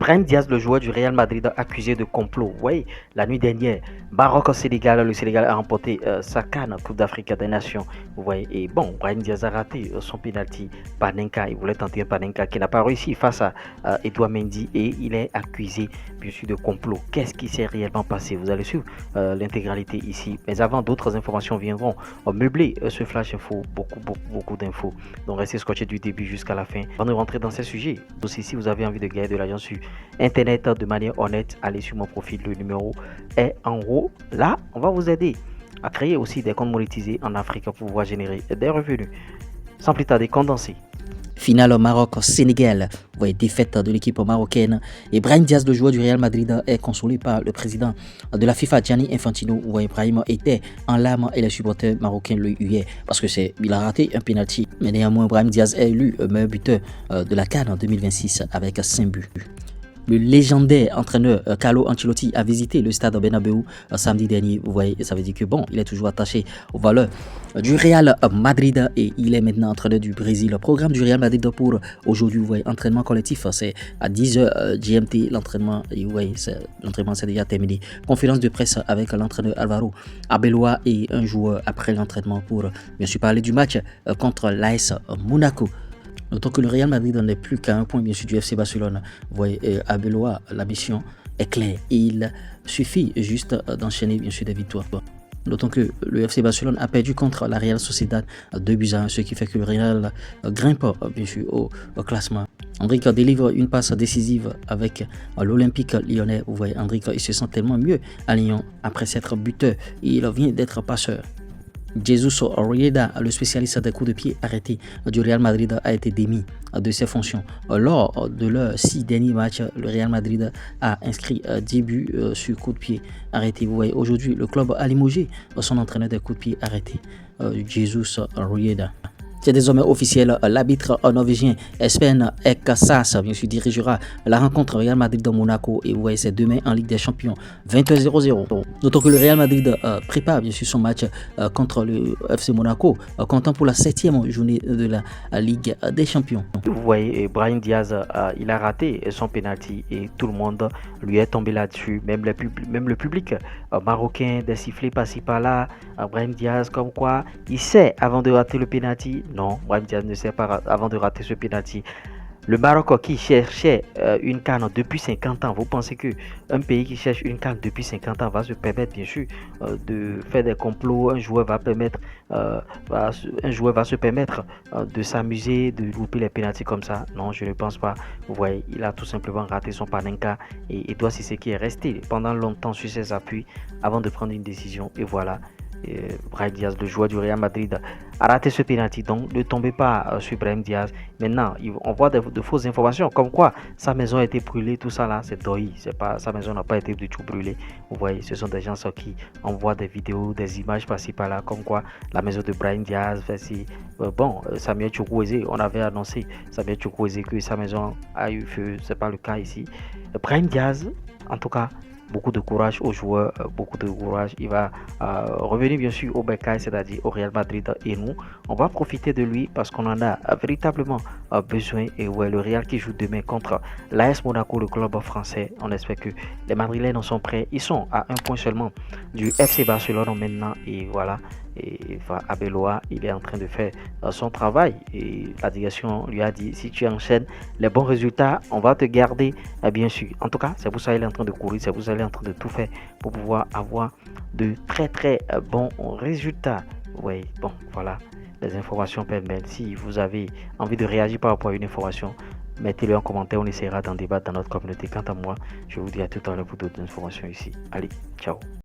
Brahim Diaz, le joueur du Real Madrid, accusé de complot. Oui, la nuit dernière, Maroc-Sénégal, le Sénégal a remporté sa CAN, Coupe d'Afrique des Nations. Vous voyez, et bon, Brahim Diaz a raté son penalty. Panenka, il voulait tenter un Panenka qui n'a pas réussi face à Edouard Mendy et il est accusé, bien sûr, de complot. Qu'est-ce qui s'est réellement passé? Vous allez suivre l'intégralité ici. Mais avant, d'autres informations viendront meubler ce flash info, beaucoup d'infos. Donc restez scotché du début jusqu'à la fin. Avant de rentrer dans ces sujets, aussi si vous avez envie de gagner de l'argent sur Internet de manière honnête, allez sur mon profil, le numéro est en haut. Là, on va vous aider à créer aussi des comptes monétisés en Afrique pour pouvoir générer des revenus. Sans plus tarder, condensé. Finale Maroc-Sénégal, vous voyez, défaite de l'équipe marocaine. Et Brahim Diaz, le joueur du Real Madrid, est consolé par le président de la FIFA, Gianni Infantino. Vous voyez, Brahim était en larmes et les supporters marocains le huaient parce que il a raté un penalty. Mais néanmoins, Brahim Diaz est élu meilleur buteur de la CAN en 2026 avec 5 buts. Le légendaire entraîneur Carlo Ancelotti a visité le stade Bernabéu samedi dernier. Vous voyez, ça veut dire que bon, il est toujours attaché aux valeurs du Real Madrid et il est maintenant entraîneur du Brésil. Le programme du Real Madrid pour aujourd'hui, vous voyez, entraînement collectif, c'est à 10h GMT. L'entraînement, vous voyez, l'entraînement c'est déjà terminé. Conférence de presse avec l'entraîneur Alvaro Arbeloa et un joueur après l'entraînement pour bien sûr parler du match contre l'AS Monaco. Notons que le Real Madrid n'est plus qu'à un point bien sûr du FC Barcelone. Vous voyez, Arbeloa, la mission est claire. Il suffit juste d'enchaîner bien sûr des victoires. Notons que le FC Barcelone a perdu contre la Real Sociedad 2-1, ce qui fait que le Real grimpe bien sûr au classement. Endrick délivre une passe décisive avec l'Olympique lyonnais. Vous voyez, Endrick, il se sent tellement mieux à Lyon après s'être buteur. Il vient d'être passeur. Jesus Rieda, le spécialiste des coups de pied arrêtés du Real Madrid, a été démis de ses fonctions. Lors de leurs 6 derniers matchs, le Real Madrid a inscrit 10 buts sur coups de pied arrêtés. Vous voyez, aujourd'hui, le club a limogé son entraîneur des coups de pied arrêtés, Jesus Rieda. C'est désormais officiel, l'arbitre norvégien Espen Eksaas bien sûr dirigera la rencontre Real Madrid de Monaco et vous voyez c'est demain en Ligue des Champions 20h00. Notons que le Real Madrid prépare bien sûr son match contre le FC Monaco, comptant pour la 7e journée de la Ligue des Champions. Vous voyez, Brahim Diaz, il a raté son penalty et tout le monde lui est tombé là-dessus, même le public marocain, des sifflets par-ci par-là. Brahim Diaz comme quoi il sait avant de rater le penalty. Non, Brahim Diaz ne sait pas avant de rater ce penalty. Le Maroc qui cherchait une CAN depuis 50 ans, vous pensez qu'un pays qui cherche une CAN depuis 50 ans va se permettre bien sûr de faire des complots, un joueur va se permettre de s'amuser, de louper les pénaltys comme ça? Non, je ne pense pas. Vous voyez, il a tout simplement raté son Panenka et Edouard Sissé est resté pendant longtemps sur ses appuis avant de prendre une décision et voilà. Brahim Diaz, le joueur du Real Madrid, a raté ce penalty. Donc ne tombez pas sur Brahim Diaz. Maintenant, on voit de fausses informations comme quoi sa maison a été brûlée, tout ça là, c'est doï. Sa maison n'a pas été du tout brûlée. Vous voyez, ce sont des gens qui envoient des vidéos, des images par-ci par-là, comme quoi la maison de Brahim Diaz, Samuel Chukwueze, on avait annoncé Samuel Chukwueze que sa maison a eu feu. C'est pas le cas ici. Brahim Diaz, en tout cas, beaucoup de courage aux joueurs, beaucoup de courage. Il va revenir bien sûr au Bercail, c'est-à-dire au Real Madrid et nous, on va profiter de lui parce qu'on en a véritablement besoin. Et ouais, le Real qui joue demain contre l'AS Monaco, le club français, on espère que les Madrilènes en sont prêts. Ils sont à un point seulement du FC Barcelone maintenant et voilà. Et Arbeloa, il est en train de faire son travail et la direction lui a dit si tu enchaînes les bons résultats, on va te garder bien sûr. En tout cas, c'est pour ça qu'il est en train de courir, c'est pour ça qu'il est en train de tout faire pour pouvoir avoir de très bons résultats. Oui, bon, voilà, les informations permettent. Si vous avez envie de réagir par rapport à une information, mettez-le en commentaire, on essaiera d'en débattre dans notre communauté. Quant à moi, je vous dis à tout à l'heure pour d'autres informations ici. Allez, ciao.